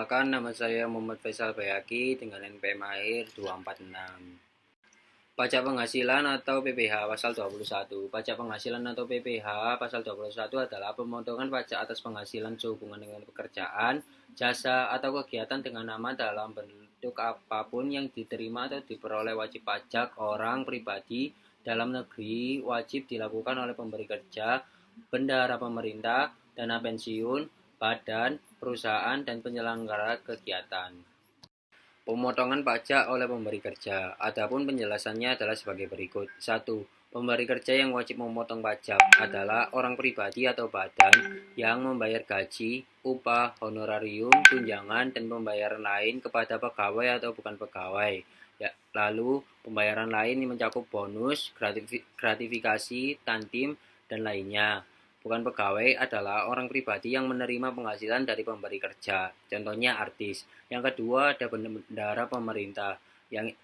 Perkenalkan, nama saya Muhammad Faisal Bayaki dengan NPM akhir 246. Pajak penghasilan atau PPh pasal 21. Pajak penghasilan atau PPh pasal 21 adalah pemotongan pajak atas penghasilan sehubungan dengan pekerjaan, jasa, atau kegiatan dengan nama dalam bentuk apapun yang diterima atau diperoleh wajib pajak orang pribadi dalam negeri wajib dilakukan oleh pemberi kerja, bendahara pemerintah, dana pensiun, badan, perusahaan, dan penyelenggara kegiatan. Pemotongan pajak oleh pemberi kerja. Adapun penjelasannya adalah sebagai berikut. 1. Pemberi kerja yang wajib memotong pajak adalah orang pribadi atau badan yang membayar gaji, upah, honorarium, tunjangan, dan pembayaran lain kepada pegawai atau bukan pegawai. Ya, lalu pembayaran lain mencakup bonus, gratifikasi, tantim, dan lainnya. Bukan pegawai adalah orang pribadi yang menerima penghasilan dari pemberi kerja, contohnya artis. Yang kedua ada bendahara pemerintah,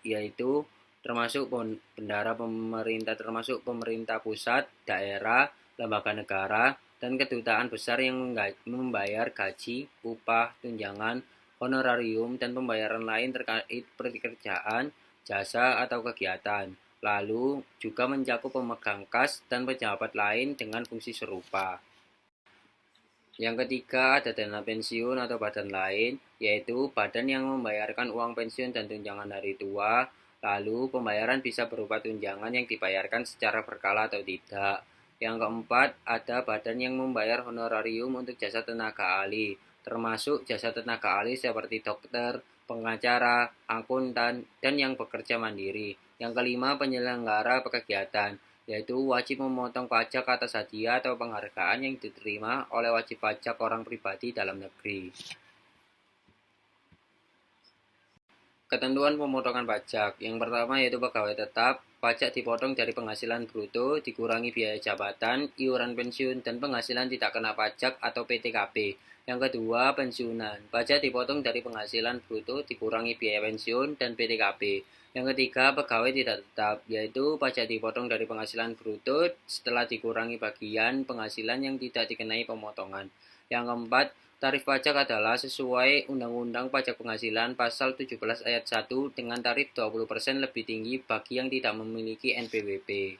yaitu termasuk bendahara pemerintah termasuk pemerintah pusat, daerah, lembaga negara, dan kedutaan besar yang membayar gaji, upah, tunjangan, honorarium, dan pembayaran lain terkait pekerjaan, jasa, atau kegiatan. Lalu juga mencakup pemegang kas dan pejabat lain dengan fungsi serupa. Yang ketiga ada dana pensiun atau badan lain, yaitu badan yang membayarkan uang pensiun dan tunjangan hari tua. Lalu pembayaran bisa berupa tunjangan yang dibayarkan secara berkala atau tidak. Yang keempat ada badan yang membayar honorarium untuk jasa tenaga ahli, termasuk jasa tenaga ahli seperti dokter, pengacara, akuntan, dan yang bekerja mandiri. Yang kelima, penyelenggara kegiatan, yaitu wajib memotong pajak atas hadiah atau penghargaan yang diterima oleh wajib pajak orang pribadi dalam negeri. Ketentuan pemotongan pajak. Yang pertama yaitu pegawai tetap, pajak dipotong dari penghasilan bruto, dikurangi biaya jabatan, iuran pensiun, dan penghasilan tidak kena pajak atau PTKP. Yang kedua, pensiunan. Pajak dipotong dari penghasilan bruto, dikurangi biaya pensiun, dan PTKP. Yang ketiga, pegawai tidak tetap, yaitu pajak dipotong dari penghasilan bruto setelah dikurangi bagian penghasilan yang tidak dikenai pemotongan. Yang keempat, tarif pajak adalah sesuai Undang-Undang Pajak Penghasilan Pasal 17 Ayat 1 dengan tarif 20% lebih tinggi bagi yang tidak memiliki NPWP.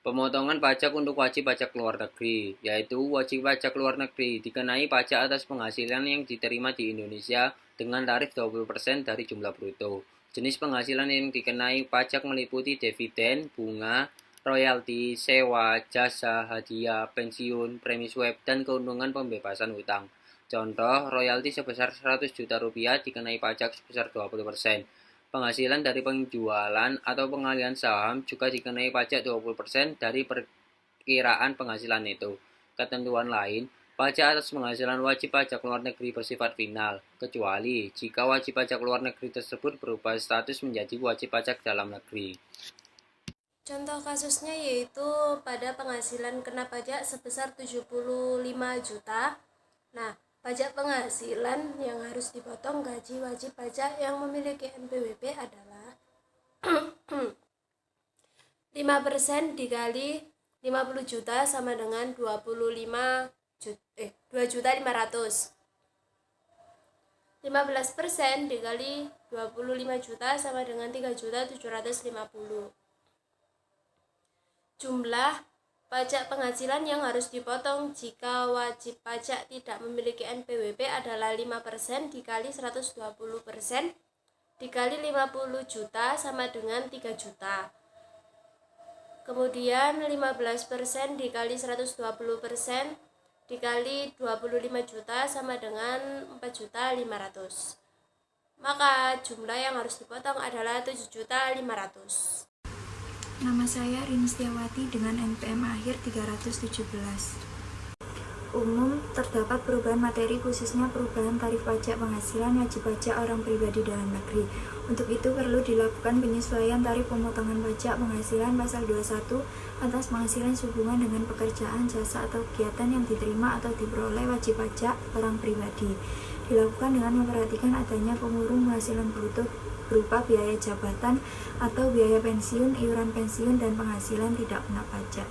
Pemotongan pajak untuk wajib pajak luar negeri, yaitu wajib pajak luar negeri dikenai pajak atas penghasilan yang diterima di Indonesia dengan tarif 20% dari jumlah bruto. Jenis penghasilan yang dikenai pajak meliputi dividen, bunga, royalti, sewa, jasa, hadiah, pensiun, premi swab, dan keuntungan pembebasan hutang. Contoh, royalti sebesar 100 juta rupiah dikenai pajak sebesar 20%. Penghasilan dari penjualan atau pengalihan saham juga dikenai pajak 20% dari perkiraan penghasilan itu. Ketentuan lain, pajak atas penghasilan wajib pajak luar negeri bersifat final, kecuali jika wajib pajak luar negeri tersebut berubah status menjadi wajib pajak dalam negeri. Contoh kasusnya yaitu pada penghasilan kena pajak sebesar 75 juta. Nah, pajak penghasilan yang harus dipotong gaji wajib pajak yang memiliki NPWP adalah 5% dikali 50 juta sama dengan 2.500.000. 15% dikali 25 juta sama dengan 3.750.000. Jumlah pajak penghasilan yang harus dipotong jika wajib pajak tidak memiliki NPWP adalah 5% dikali 120% dikali 50 juta sama dengan 3 juta. Kemudian 15% dikali 120% dikali 25 juta sama dengan 4.500.000. Maka jumlah yang harus dipotong adalah 7.500.000. Nama saya Rini Setiawati dengan NPM akhir 317. Umum, terdapat perubahan materi khususnya perubahan tarif pajak penghasilan wajib pajak orang pribadi dalam negeri. Untuk itu perlu dilakukan penyesuaian tarif pemotongan pajak penghasilan pasal 21 atas penghasilan sehubungan dengan pekerjaan, jasa, atau kegiatan yang diterima atau diperoleh wajib pajak orang pribadi. Dilakukan dengan memperhatikan adanya pengurung penghasilan bruto berupa biaya jabatan atau biaya pensiun, iuran pensiun, dan penghasilan tidak kena pajak.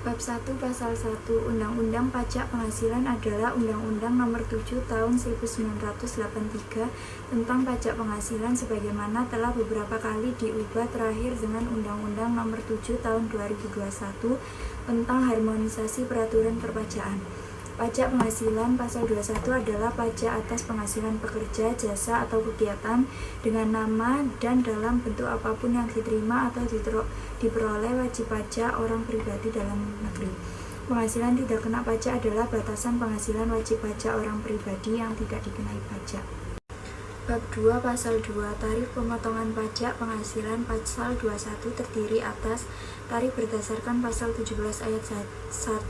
Bab 1 Pasal 1 Undang-Undang Pajak Penghasilan adalah Undang-Undang Nomor 7 Tahun 1983 tentang pajak penghasilan sebagaimana telah beberapa kali diubah terakhir dengan Undang-Undang Nomor 7 Tahun 2021 tentang harmonisasi peraturan perpajakan. Pajak penghasilan Pasal 21 adalah pajak atas penghasilan pekerja, jasa, atau kegiatan dengan nama dan dalam bentuk apapun yang diterima atau diperoleh wajib pajak orang pribadi dalam negeri. Penghasilan tidak kena pajak adalah batasan penghasilan wajib pajak orang pribadi yang tidak dikenai pajak. Bab 2 Pasal 2 Tarif pemotongan pajak penghasilan Pasal 21 terdiri atas tarif berdasarkan Pasal 17 ayat 1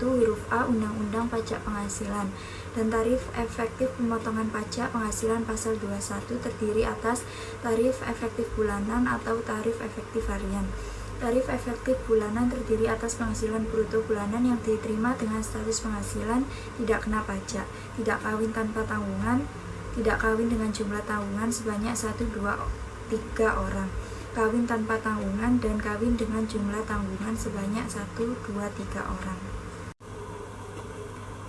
huruf A Undang-Undang Pajak Penghasilan dan tarif efektif pemotongan pajak penghasilan Pasal 21 terdiri atas tarif efektif bulanan atau tarif efektif harian. Tarif efektif bulanan terdiri atas penghasilan bruto bulanan yang diterima dengan status penghasilan tidak kena pajak, tidak kawin tanpa tanggungan, tidak kawin dengan jumlah tanggungan sebanyak 1, 2, 3 orang, kawin tanpa tanggungan, dan kawin dengan jumlah tanggungan sebanyak 1, 2, 3 orang.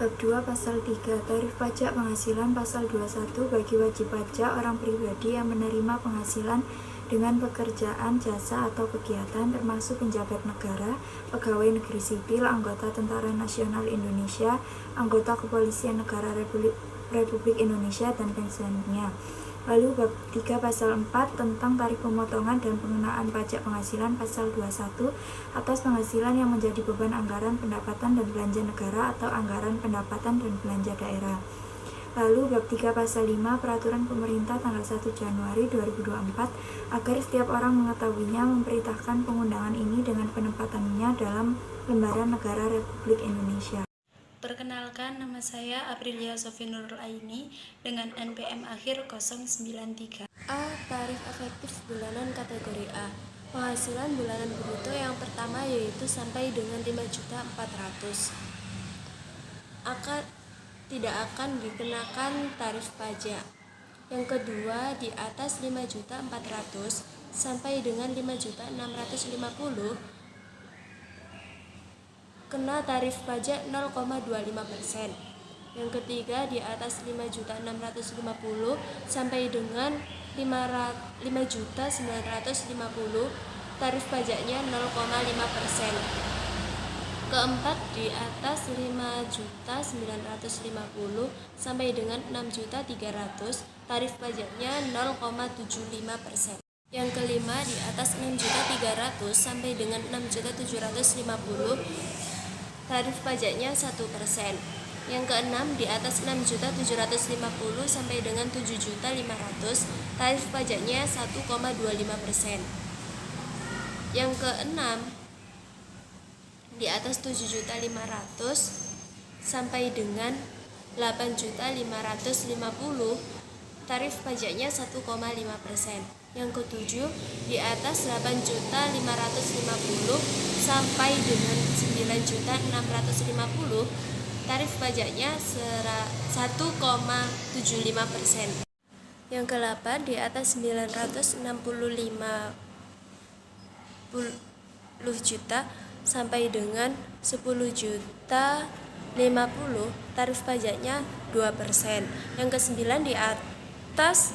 Bab 2 Pasal 3 Tarif pajak penghasilan Pasal 21 bagi wajib pajak orang pribadi yang menerima penghasilan dengan pekerjaan, jasa, atau kegiatan termasuk penjabat negara, pegawai negeri sipil, anggota Tentara Nasional Indonesia, anggota Kepolisian Negara Republik Indonesia, dan pensiunnya. Lalu bab 3 Pasal 4 tentang tarif pemotongan dan pengenaan pajak penghasilan Pasal 21 atas penghasilan yang menjadi beban anggaran pendapatan dan belanja negara atau anggaran pendapatan dan belanja daerah. Lalu bab 3 Pasal 5 Peraturan Pemerintah tanggal 1 Januari 2024 agar setiap orang mengetahuinya memperintahkan pengundangan ini dengan penempatannya dalam lembaran negara Republik Indonesia. Perkenalkan, nama saya Aprilia Sofi Nurul Aini dengan NPM akhir 093. A. Tarif efektif bulanan kategori A. Penghasilan bulanan bruto yang pertama yaitu sampai dengan 5.400.000 tidak akan dikenakan tarif pajak. Yang kedua, di atas 5.400.000 sampai dengan 5.650.000 kena tarif pajak 0,25%. Yang ketiga, di atas 5.650.000 sampai dengan 5.950.000 tarif pajaknya 0,5%. Keempat, di atas 5.950.000 sampai dengan 6.300.000 tarif pajaknya 0,75%. Yang kelima, di atas 6.300.000 sampai dengan 6.750.000 tarif pajaknya 1%. Yang keenam, di atas 6.750.000 sampai dengan 7.500.000 tarif pajaknya 1,25%. Yang keenam, di atas 7.500.000 sampai dengan 8.550.000 tarif pajaknya 1,5%. Yang ketujuh, di atas 8.550.000 sampai dengan 9.650.000 tarif pajaknya 1,75%. Yang ke-8, di atas 965 juta sampai dengan 10.050.000 tarif pajaknya 2%. Yang ke-9, di atas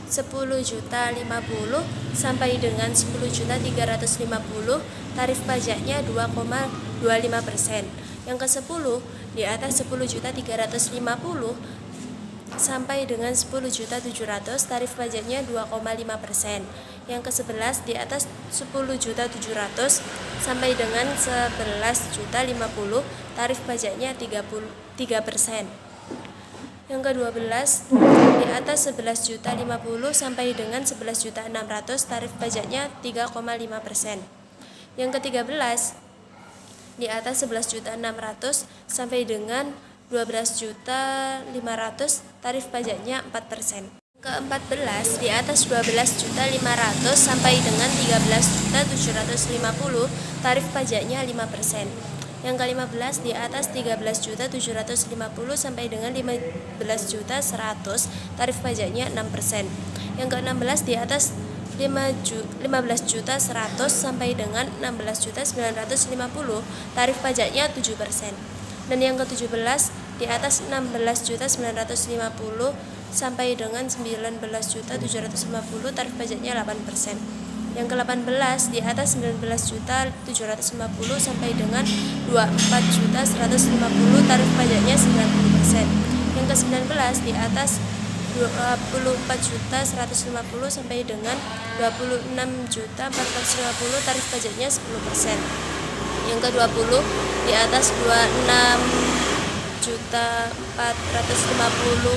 10.050.000 sampai dengan 10.350.000 tarif pajaknya 2,25%. Yang ke-10, di atas 10.350.000 sampai dengan 10.700.000 tarif pajaknya 2,5%. Yang ke-11, di atas 10.700.000 sampai dengan 11.050.000 tarif pajaknya 3%. Yang ke-12, di atas 11.050.000 sampai dengan 11.600.000 tarif pajaknya 3,5%. Yang ke-13, di atas 11.600.000 sampai dengan 12.500.000 tarif pajaknya 4%. Ke-14, di atas 12.500.000 sampai dengan 13.750.000 tarif pajaknya 5%. Yang ke-15, di atas 13.750.000 sampai dengan 15.100.000 tarif pajaknya 6%. Yang ke-16, di atas 15.100.000 sampai dengan 16.950, tarif pajaknya 7%. Dan yang ke-17 di atas 16.950 sampai dengan 19.750, tarif pajaknya 8%. Yang ke-18 di atas 19.750 sampai dengan 24.150, tarif pajaknya 90%. Yang ke-19 di atas 24.150 sampai dengan 26.450, tarif pajaknya 10%. Yang ke-20 di atas 26.450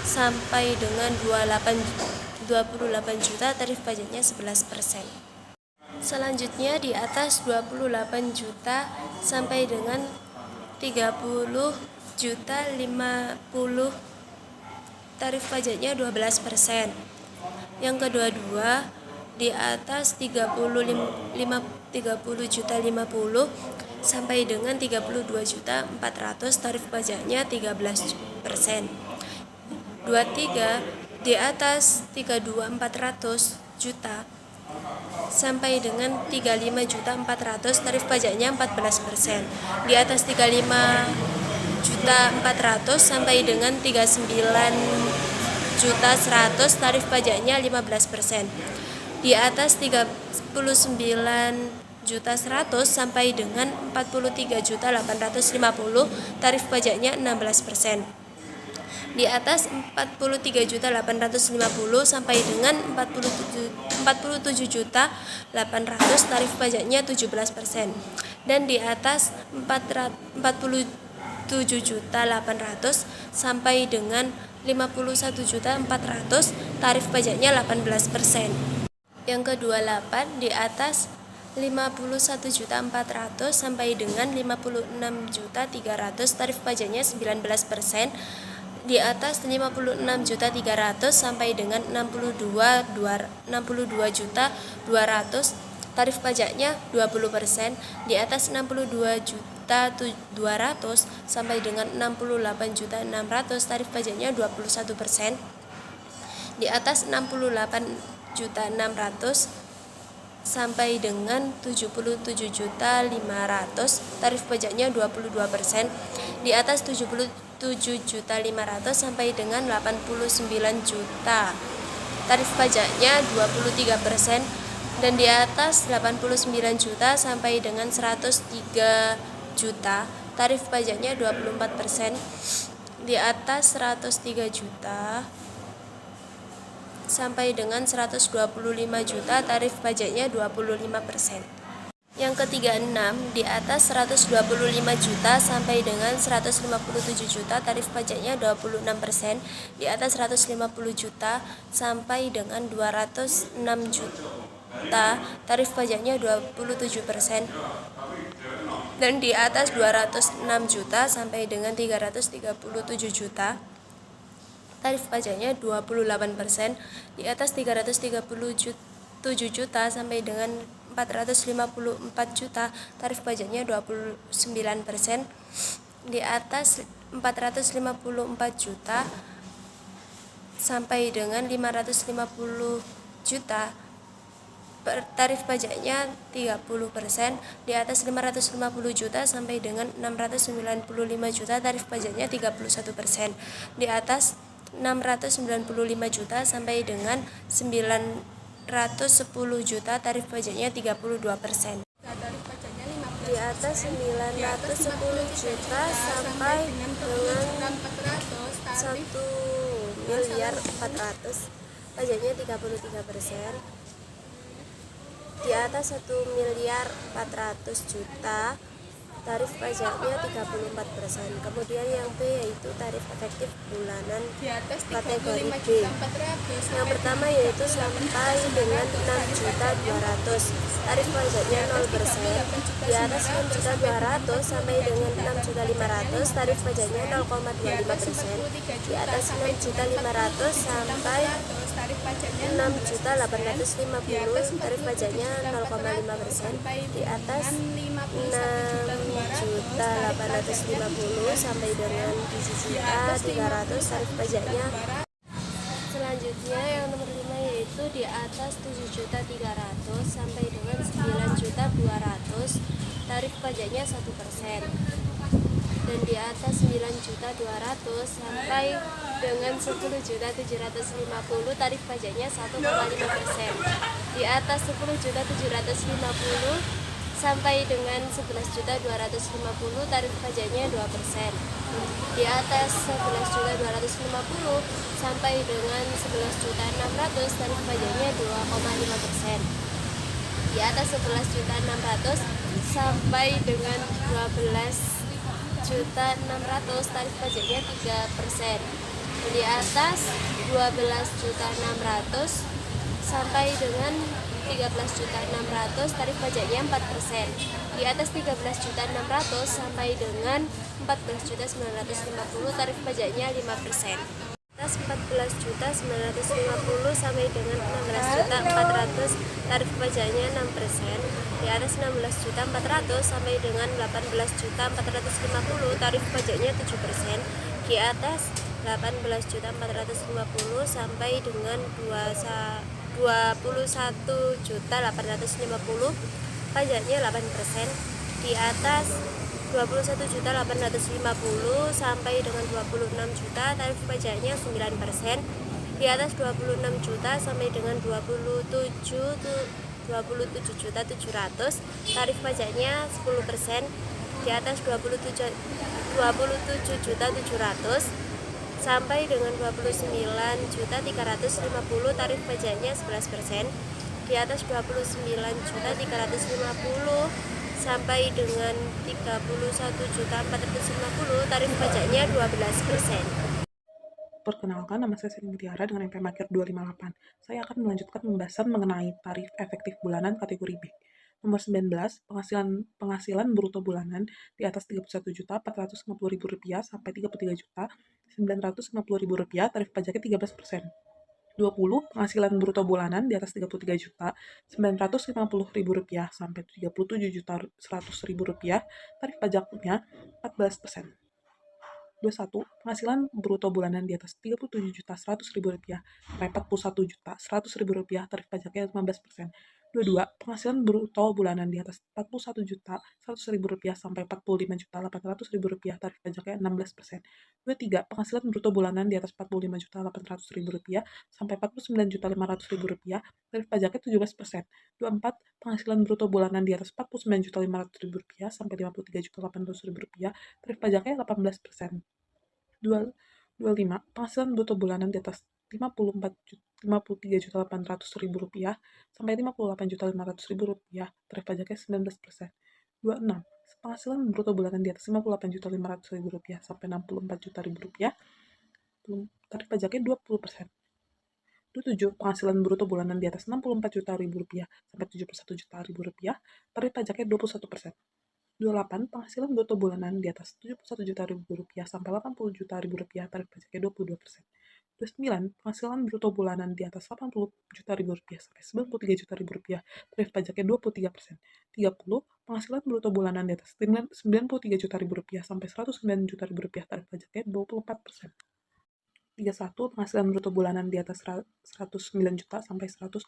sampai dengan 28 juta, tarif pajaknya 11%. Selanjutnya di atas 28 juta sampai dengan 30 juta 50, tarif pajaknya 12%. Yang kedua di atas 30 juta 50 sampai dengan 32 juta 400, tarif pajaknya 13%. 23 di atas 32.400 juta sampai dengan 35 juta 400, tarif pajaknya 14%. Di atas 35 juta 400 sampai dengan 39 juta 100, tarif pajaknya 15%. Di atas 39 juta 100 sampai dengan 43 juta 850, tarif pajaknya 16%. Di atas 43 juta 850 sampai dengan 47 juta 800, tarif pajaknya 17%. Dan di atas 47 juta 800 sampai dengan 51 juta 400, tarif pajaknya 18%. Yang ke-28 di atas 51 juta 400 sampai dengan 56 juta 300, tarif pajaknya 19%. Di atas 56 juta 300 sampai dengan 62 juta 200, tarif pajaknya 20%. Di atas 62 juta 200 sampai dengan 68 juta 600, tarif pajaknya 21%. Di atas 68 juta 600 sampai dengan 77 juta 500, tarif pajaknya 22%. Di atas 77 juta 500 sampai dengan 89 juta, tarif pajaknya 23%. Dan di atas 89 juta sampai dengan 103 juta, tarif pajaknya 24%. Di atas 103 juta sampai dengan 125 juta, tarif pajaknya 25%. Yang ke-36 di atas 125 juta sampai dengan 157 juta, tarif pajaknya 26%. Di atas 150 juta sampai dengan 206 juta, tarif pajaknya 27%. Dan di atas 206 juta sampai dengan 337 juta, tarif pajaknya 28%. Di atas 337 juta sampai dengan 454 juta, tarif pajaknya 29%. Di atas 454 juta sampai dengan 550 juta, tarif pajaknya 30%. Di atas 550 juta sampai dengan 695 juta, tarif pajaknya 31%. Di atas 695 juta sampai dengan 910 juta, tarif pajaknya 32%. Di atas 910 juta sampai dengan 1.400.000.000, pajaknya 33%. Di atas 1.400.000.000, tarif pajaknya 34%. Kemudian yang B yaitu tarif efektif bulanan kategori B. Yang pertama yaitu sampai dengan 6.200.000, tarif pajaknya 0%. Di atas 6.200.000 sampai dengan 6.500.000, tarif pajaknya 0,25%. Di atas 6.500.000 sampai 6.850.000, tarif pajaknya 0,5%. Di atas 6.850.000 sampai dengan 7.300.000, tarif pajaknya. Selanjutnya yang nomor 5 yaitu di di atas 7.300.000 sampai dengan 9.200.000 tarif pajaknya 1%. Dan di atas 9.200.000 sampai dengan 10.750.000 tarif pajaknya 1,5%. Di atas 10.750.000 sampai dengan 11.250.000 tarif pajaknya 2%. Di atas 11.250.000 sampai dengan 11.600.000 tarif pajaknya 2,5%. Di atas 11.600.000 sampai dengan 12.600.000 tarif pajaknya 3%. Di atas 12.600.000 sampai dengan 13.600.000 tarif pajaknya 4%. Di atas 13.600.000 sampai dengan 14.950.000 tarif pajaknya 5%. Atas 14.950.000 sampai dengan 16.400.000 tarif pajaknya 6%. Di atas 16.400.000 sampai dengan 18.450.000 tarif pajaknya 7%. Di atas 18.450.000 sampai dengan 21.850.000 pajaknya 8%. Di atas 21.850.000 sampai dengan 26 juta tarif pajaknya 9%. Di atas 26 juta sampai dengan 27.700.000 tarif pajaknya 10%. Di atas 27.700.000 sampai dengan 29.350.000 tarif pajaknya 11%. Di atas 29.350.000 sampai dengan 31.450.000 tarif pajaknya 12%. Perkenalkan, nama saya Sri Mutiara dengan NPM Akhir 258. Saya akan melanjutkan pembahasan mengenai tarif efektif bulanan kategori B. Nomor 19, penghasilan bruto bulanan di atas Rp31.450.000 sampai Rp33.950.000 tarif pajaknya 13%. 20, penghasilan bruto bulanan di atas Rp33.950.000 sampai Rp37.100.000 tarif pajaknya 14%. 21, penghasilan bruto bulanan di atas Rp37.100.000 sampai Rp41.100.000 tarif pajaknya 15%. 22, penghasilan bruto bulanan di atas Rp41.100.000 sampai Rp45.800.000 tarif pajaknya 16%. 23, penghasilan bruto bulanan di atas Rp45.800.000 sampai Rp49.500.000 tarif pajaknya 17%. 24, penghasilan bruto bulanan di atas Rp49.500.000 sampai Rp53.800.000 tarif pajaknya 18%. 25, penghasilan bruto bulanan di atas Rp53.800.000 sampai Rp58.500.000 tarif pajaknya 19%. 26, penghasilan bruto bulanan di atas Rp58.500.000 sampai Rp64.000 tarif pajaknya 20%. 27, penghasilan bruto bulanan di atas Rp64.000 sampai Rp71.000 tarif pajaknya 21%. 28, penghasilan bruto bulanan di atas Rp71.000 sampai Rp80.000 tarif pajaknya 22%. 29, penghasilan bruto bulanan di atas Rp80.000 sampai Rp93.000 tarif pajaknya 23%. 30, penghasilan bruto bulanan di atas Rp93.000 sampai Rp109.000 tarif pajaknya 24%. 31, penghasilan bruto bulanan di atas 109 juta sampai 129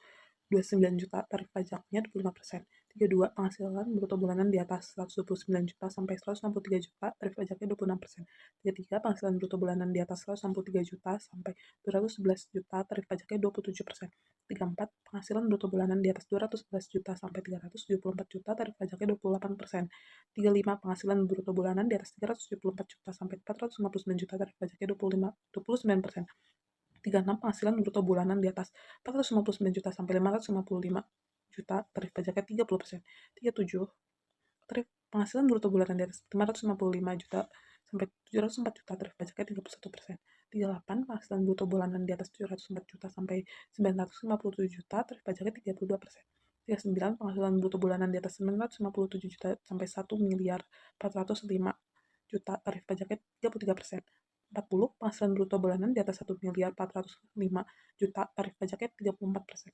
juta tarif pajaknya 25%. 32, penghasilan bruto bulanan di atas 129 juta sampai 163 juta tarif pajaknya 26%. 33, penghasilan bruto bulanan di atas 163 juta sampai 211 juta tarif pajaknya 27%. 34, penghasilan bruto bulanan di atas 211 juta sampai 374 juta tarif pajaknya 28%. 35, penghasilan bruto bulanan di atas 374 juta sampai 459 juta tarif pajaknya 29%. 36, penghasilan bruto bulanan di atas 459 juta sampai 555 juta tarif pajaknya 30%. 37, penghasilan bruto bulanan di atas 555 juta sampai 704 juta tarif pajaknya 31%. 38, penghasilan bruto bulanan di atas 704 juta sampai 957 juta tarif pajaknya 32%. 39, penghasilan bruto bulanan di atas 957 juta sampai 1.405 juta tarif pajaknya 33%. 40, penghasilan bruto bulanan di atas 1.405 juta tarif pajaknya 34%.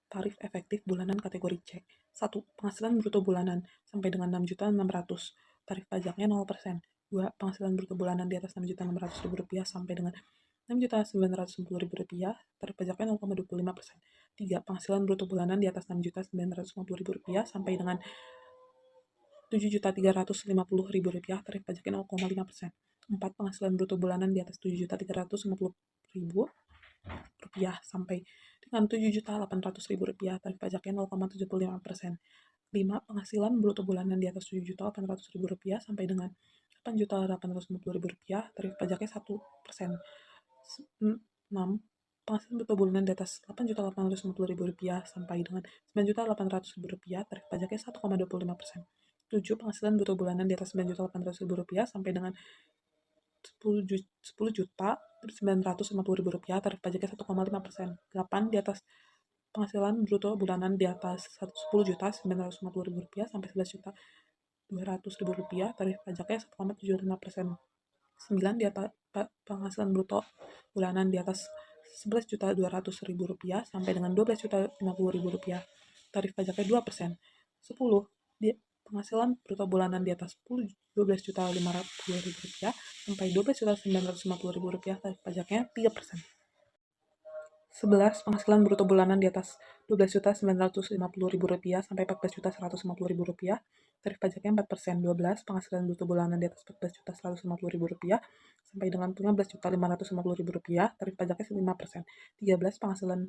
Tarif efektif bulanan kategori C. 1. Penghasilan bruto bulanan sampai dengan Rp6.600.000 tarif pajaknya 0%. 2. Penghasilan bruto bulanan di atas Rp6.600.000 sampai dengan Rp6.910.000, tarif pajaknya 0,25%. 3. Penghasilan bruto bulanan di atas Rp6.950.000 sampai dengan Rp7.350.000, tarif pajaknya 0,5%. 4. Penghasilan bruto bulanan di atas Rp7.350.000 sampai dengan Rp7.800.000, tarif pajaknya 0,75%. 5. Penghasilan bruto bulanan di atas Rp7.800.000 sampai dengan Rp8.850.000, tarif pajaknya 1%. 6. Penghasilan bruto bulanan di atas Rp8.850.000 sampai dengan Rp9.800.000, tarif pajaknya 1,25%. 7. Penghasilan bruto bulanan di atas Rp9.800.000 sampai dengan Rp10.950.000, tarif pajaknya 1,5%. 8. Di atas penghasilan bruto bulanan di atas Rp10.950.000 sampai Rp11.200.000, tarif pajaknya 1,75%. 9. Di atas penghasilan bruto bulanan di atas Rp11.200.000 sampai dengan Rp12.050.000, tarif pajaknya 2%. 10. Di penghasilan bruto bulanan di atas Rp12.550.000 sampai Rp12.950.000, tarif pajaknya 3%. 11. Penghasilan bruto bulanan di atas Rp12.950.000 sampai Rp14.150.000, tarif pajaknya 4%. 12. Penghasilan bruto bulanan di atas Rp14.150.000 sampai dengan Rp15.550.000, tarif pajaknya 5%. 13. Penghasilan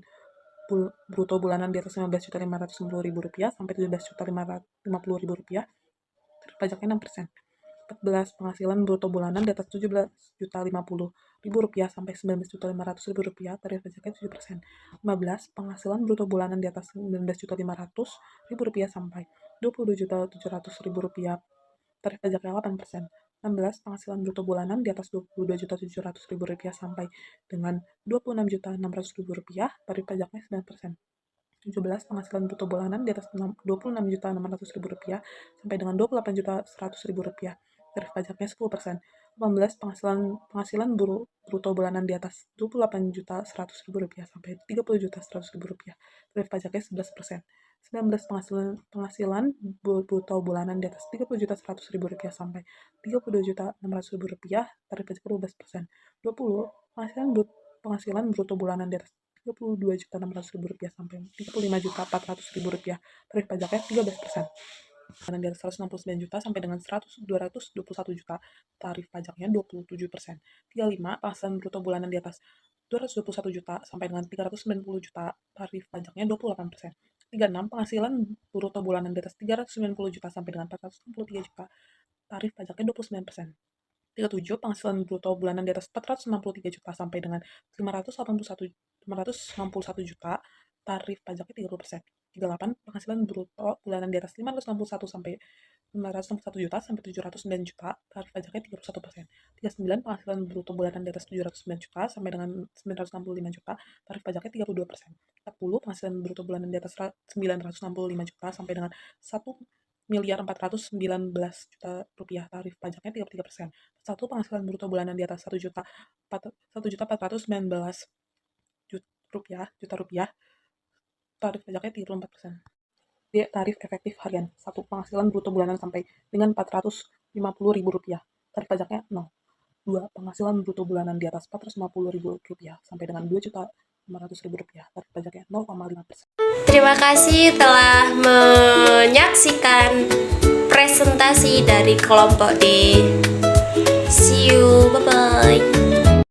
bruto bulanan di atas Rp15.550.000 sampai Rp17.550.000, tarif pajaknya 6%. 14. Penghasilan bruto bulanan di atas Rp17.050.000 sampai Rp19.500.000, tarif pajaknya 7%. 15. Penghasilan bruto bulanan di atas Rp19.500.000 sampai Rp22.700.000, tarif pajaknya 8%. 16. Penghasilan bruto bulanan di atas Rp22.700.000 sampai dengan Rp26.600.000, tarif pajaknya 9%. 17. Penghasilan bruto bulanan di atas Rp26.600.000 sampai dengan Rp28.100.000, tarif pajaknya 10%. 18. Penghasilan bruto bulanan di atas Rp28.100.000 sampai Rp30.100.000, tarif pajaknya 11%. 19. Penghasilan bruto bulanan di atas Rp30.100.000 sampai Rp32.600.000, tarif pajaknya 12%. 20. Penghasilan bruto bulanan di atas Rp32.600.000 sampai Rp35.400.000, tarif pajaknya 13%. Di atas 169 juta sampai dengan 221 juta, tarif pajaknya 27%. 35. Penghasilan bruto bulanan di atas 221 juta sampai dengan 390 juta, tarif pajaknya 28%. 36. Penghasilan bruto bulanan di atas 390 juta sampai dengan 463 juta, tarif pajaknya 29%. 37. Penghasilan bruto bulanan di atas 463 juta sampai dengan 561 juta, tarif pajaknya 30%. 38. Penghasilan bruto bulanan di atas 561 sampai 561 juta sampai 709 juta, tarif pajaknya 31%. 39. Penghasilan bruto bulanan di atas 709 juta sampai dengan 965 juta, tarif pajaknya 32%. 40. Penghasilan bruto bulanan di atas 965 juta sampai dengan 1.419.000.000 rupiah, tarif pajaknya 33%. 1. Penghasilan bruto bulanan di atas 1.419.000.000 rupiah, tarif pajaknya 34%. D. Tarif efektif harian. 1. Penghasilan bruto bulanan sampai dengan Rp450.000, tarif pajaknya 0. 2. Penghasilan bruto bulanan di atas Rp450.000 sampai dengan Rp2.500.000, tarif pajaknya 0,5%. Terima kasih telah menyaksikan presentasi dari kelompok D.